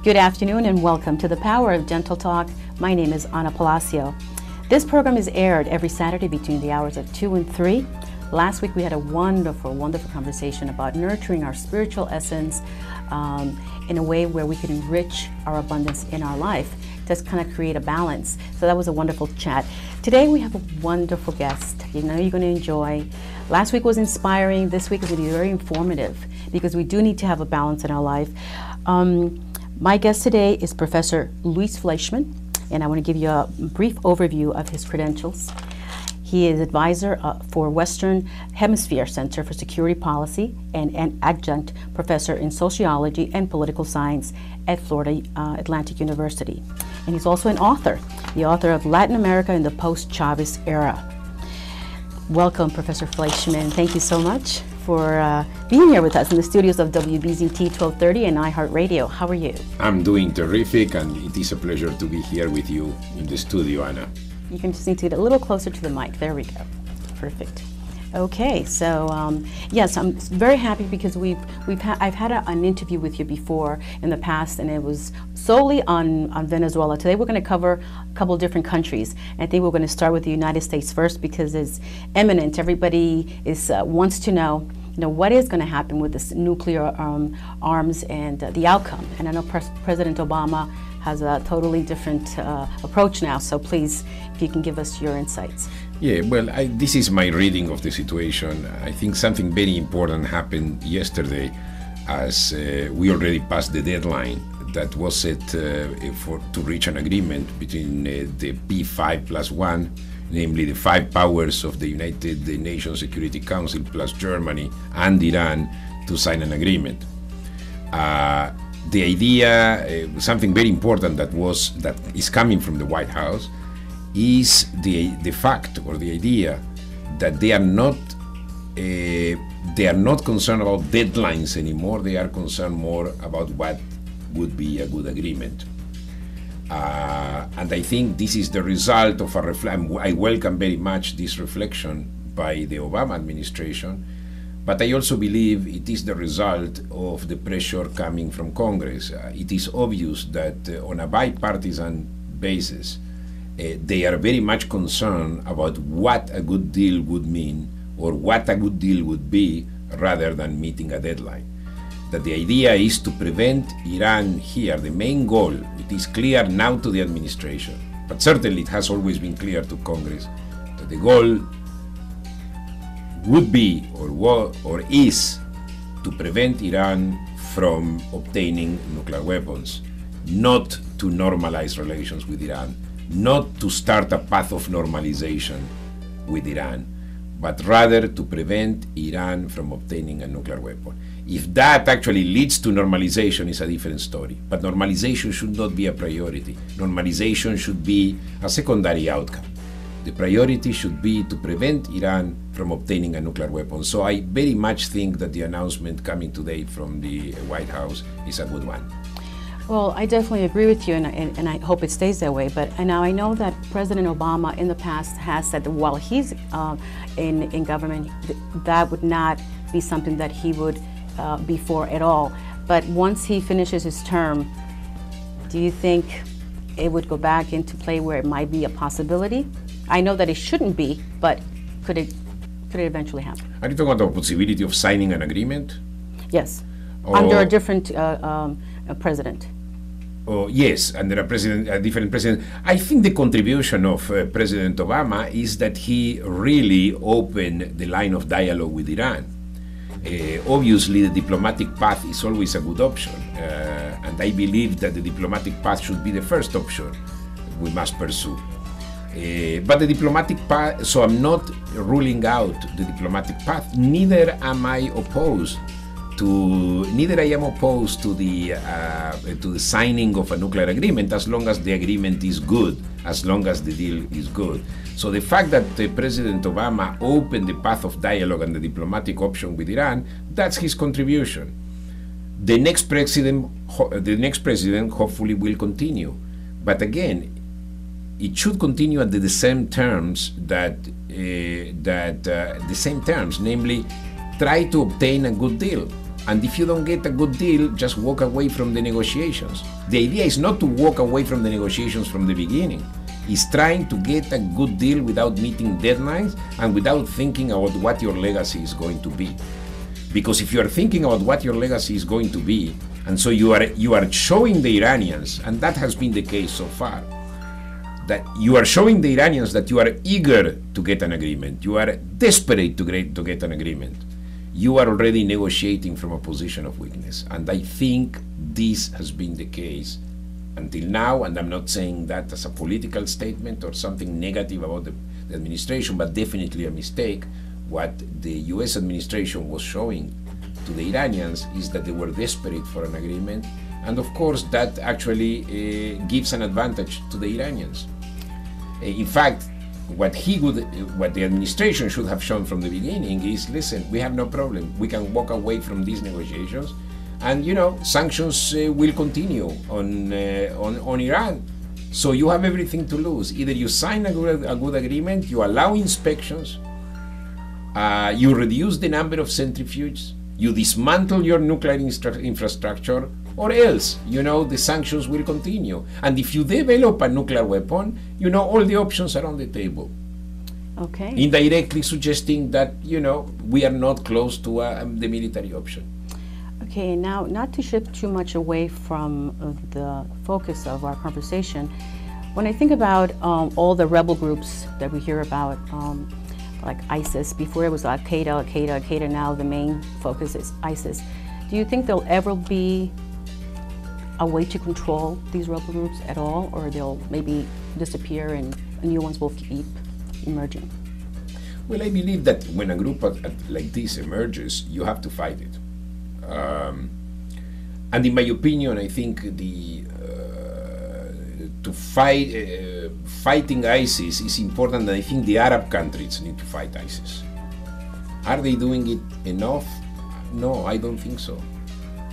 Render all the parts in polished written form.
Good afternoon and welcome to the Power of Gentle Talk. My name is Ana Palacio. This program is aired every Saturday between the hours of 2 and 3. Last week we had a wonderful conversation about nurturing our spiritual essence in a way where we can enrich our abundance in our life, just kind of create a balance. So that was a wonderful chat. Today we have a wonderful guest. You know you're going to enjoy. Last week was inspiring. This week is going to be very informative because we do need to have a balance in our life. My guest today is Professor Luis Fleischman, and I want to give you a brief overview of his credentials. He is advisor for Western Hemisphere Center for Security Policy and an adjunct professor in sociology and political science at Florida Atlantic University. And he's also an author, the author of Latin America in the Post-Chavez Era. Welcome, Professor Fleischman. Thank you so much for being here with us in the studios of WBZT 1230 and iHeartradio. How are you? I'm doing terrific, and it is a pleasure to be here with you in the studio, Ana. You can just need to get a little closer to the mic. There we go. Perfect. Okay, so yes, I'm very happy because I've had an interview with you before in the past, and it was solely on Venezuela. Today we're going to cover a couple of different countries. And I think we're going to start with the United States first because it's imminent. Everybody wants to know, what is going to happen with this nuclear arms and the outcome. And I know President Obama has a totally different approach now. So please, if you can give us your insights. Yeah, well, this is my reading of the situation. I think something very important happened yesterday, as we already passed the deadline that was set to reach an agreement between the P5+1, namely the 5 powers of the United Nations Security Council plus Germany and Iran, to sign an agreement. The idea, something very important that is coming from the White House, is the fact or the idea that they are not concerned about deadlines anymore. They are concerned more about what would be a good agreement. And I think this is the result of a reflection. I welcome very much this reflection by the Obama administration, but I also believe it is the result of the pressure coming from Congress. It is obvious that on a bipartisan basis, they are very much concerned about what a good deal would mean or what a good deal would be rather than meeting a deadline. That the idea is to prevent Iran here. The main goal, it is clear now to the administration, but certainly it has always been clear to Congress, that the goal would be or is to prevent Iran from obtaining nuclear weapons, not to normalize relations with Iran, not to start a path of normalization with Iran, but rather to prevent Iran from obtaining a nuclear weapon. If that actually leads to normalization, is a different story. But normalization should not be a priority. Normalization should be a secondary outcome. The priority should be to prevent Iran from obtaining a nuclear weapon. So I very much think that the announcement coming today from the White House is a good one. Well, I definitely agree with you, and I hope it stays that way. But now I know that President Obama in the past has said that while he's in government, that would not be something that he would be for at all. But once he finishes his term, do you think it would go back into play where it might be a possibility? I know that it shouldn't be, but could it eventually happen? Are you talking about the possibility of signing an agreement? Yes, under a different president. Oh, yes, under a different president. I think the contribution of President Obama is that he really opened the line of dialogue with Iran. Obviously, the diplomatic path is always a good option, and I believe that the diplomatic path should be the first option we must pursue. But the diplomatic path, so I'm not ruling out the diplomatic path. Neither am I opposed to the signing of a nuclear agreement, as long as the agreement is good, as long as the deal is good. So the fact that President Obama opened the path of dialogue and the diplomatic option with Iran, that's his contribution. The next president hopefully will continue, but again, it should continue at the same terms namely try to obtain a good deal. And if you don't get a good deal, just walk away from the negotiations. The idea is not to walk away from the negotiations from the beginning. It's trying to get a good deal without meeting deadlines and without thinking about what your legacy is going to be. Because if you are thinking about what your legacy is going to be, and so you are showing the Iranians, and that has been the case so far, that you are showing the Iranians that you are eager to get an agreement, you are desperate to get an agreement, you are already negotiating from a position of weakness. And I think this has been the case until now, and I'm not saying that as a political statement or something negative about the administration, but definitely a mistake. What the U.S. administration was showing to the Iranians is that they were desperate for an agreement, and of course that actually gives an advantage to the Iranians. In fact, what the administration should have shown from the beginning is, listen, we have no problem, we can walk away from these negotiations, and sanctions will continue on Iran. So you have everything to lose. Either you sign a good agreement, you allow inspections, you reduce the number of centrifuges, you dismantle your nuclear infrastructure, or else, the sanctions will continue. And if you develop a nuclear weapon, all the options are on the table. Okay. Indirectly suggesting that, we are not close to the military option. Okay, now, not to shift too much away from the focus of our conversation, when I think about all the rebel groups that we hear about, like ISIS, before it was Al-Qaeda, now the main focus is ISIS. Do you think there'll ever be a way to control these rebel groups at all, or they'll maybe disappear and new ones will keep emerging? Well, I believe that when a group like this emerges, you have to fight it. And in my opinion, I think fighting ISIS is important, and I think the Arab countries need to fight ISIS. Are they doing it enough? No, I don't think so.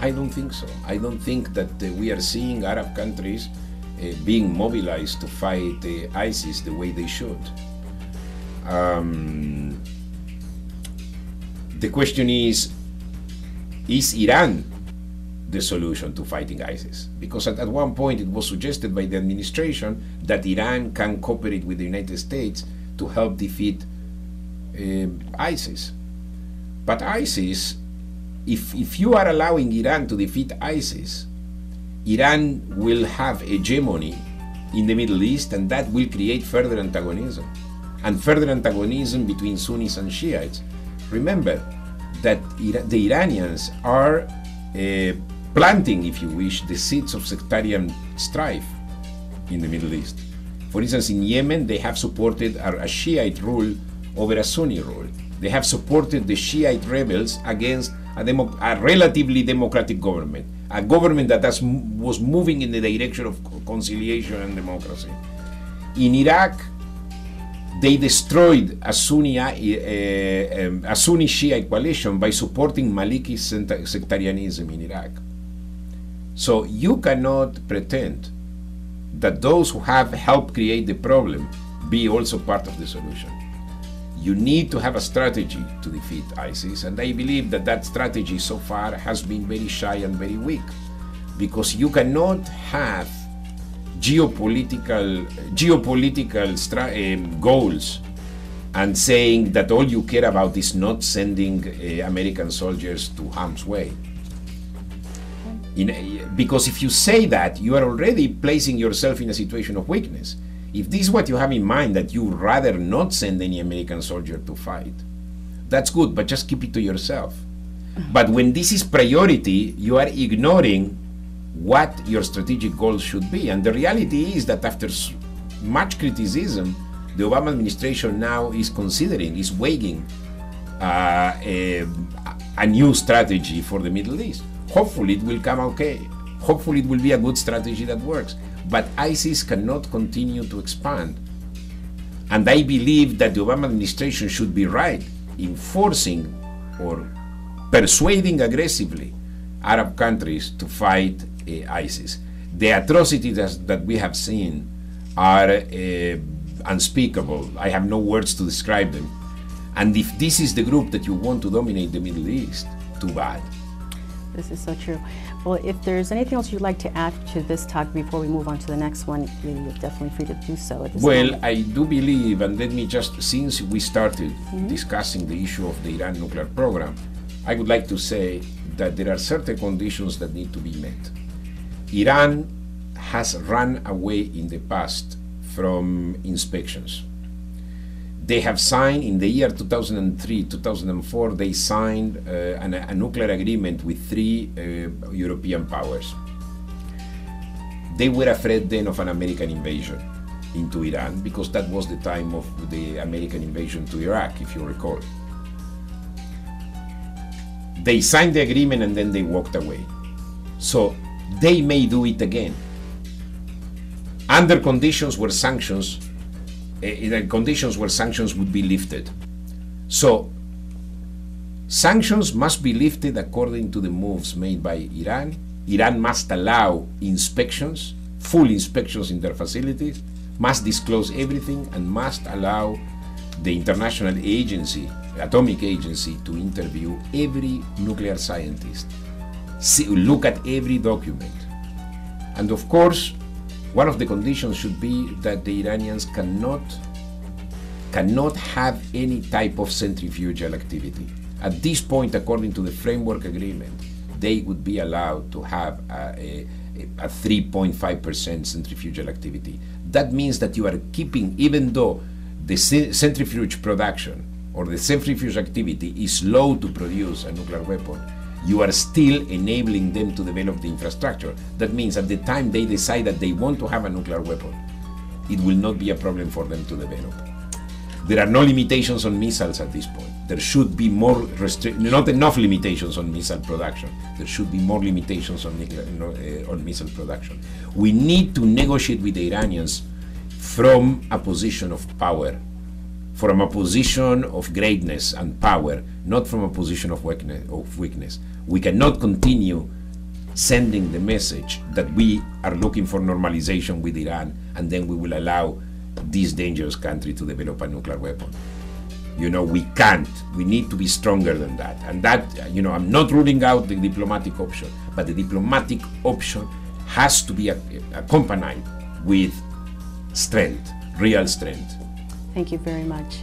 I don't think that we are seeing Arab countries being mobilized to fight ISIS the way they should. The question is Iran the solution to fighting ISIS? Because at one point it was suggested by the administration that Iran can cooperate with the United States to help defeat ISIS. But ISIS, if you are allowing Iran to defeat ISIS, Iran will have hegemony in the Middle East, and that will create further antagonism. And further antagonism between Sunnis and Shiites. Remember that the Iranians are planting, if you wish, the seeds of sectarian strife in the Middle East. For instance, in Yemen, they have supported a Shiite rule over a Sunni rule. They have supported the Shiite rebels against a relatively democratic government, a government that was moving in the direction of conciliation and democracy. In Iraq, they destroyed a Sunni Shiite coalition by supporting Maliki sectarianism in Iraq. So you cannot pretend that those who have helped create the problem be also part of the solution. You need to have a strategy to defeat ISIS, and I believe that strategy so far has been very shy and very weak, because you cannot have geopolitical goals and saying that all you care about is not sending American soldiers to harm's way. Because if you say that, you are already placing yourself in a situation of weakness. If this is what you have in mind, that you rather not send any American soldier to fight, that's good, but just keep it to yourself. But when this is priority, you are ignoring what your strategic goals should be. And the reality is that after much criticism, the Obama administration now is weighing a new strategy for the Middle East. Hopefully it will come okay. Hopefully it will be a good strategy that works. But ISIS cannot continue to expand. And I believe that the Obama administration should be right in forcing or persuading aggressively Arab countries to fight ISIS. The atrocities that we have seen are unspeakable. I have no words to describe them. And if this is the group that you want to dominate the Middle East, too bad. This is so true. Well, if there's anything else you'd like to add to this talk before we move on to the next one, you're definitely free to do so at this moment. I do believe, and let me just, since we started discussing the issue of the Iran nuclear program, I would like to say that there are certain conditions that need to be met. Iran has run away in the past from inspections. They have signed, in the year 2003, 2004, they signed a nuclear agreement with 3 European powers. They were afraid then of an American invasion into Iran, because that was the time of the American invasion to Iraq, if you recall. They signed the agreement and then they walked away. So they may do it again, under conditions where sanctions would be lifted. So sanctions must be lifted according to the moves made by Iran. Iran must allow inspections, full inspections in their facilities, must disclose everything, and must allow the international agency, atomic agency, to interview every nuclear scientist, look at every document. And of course, one of the conditions should be that the Iranians cannot have any type of centrifugal activity. At this point, according to the framework agreement, they would be allowed to have a 3.5% centrifugal activity. That means that you are keeping, even though the centrifuge production or the centrifuge activity is low to produce a nuclear weapon, you are still enabling them to develop the infrastructure. That means at the time they decide that they want to have a nuclear weapon, it will not be a problem for them to develop. There are no limitations on missiles at this point. There should be more not enough limitations on missile production. There should be more limitations on missile production. We need to negotiate with the Iranians from a position of power, from a position of greatness and power, not from a position of weakness. We cannot continue sending the message that we are looking for normalization with Iran, and then we will allow this dangerous country to develop a nuclear weapon. We can't. We need to be stronger than that. And that, I'm not ruling out the diplomatic option, but the diplomatic option has to be accompanied with strength, real strength. Thank you very much.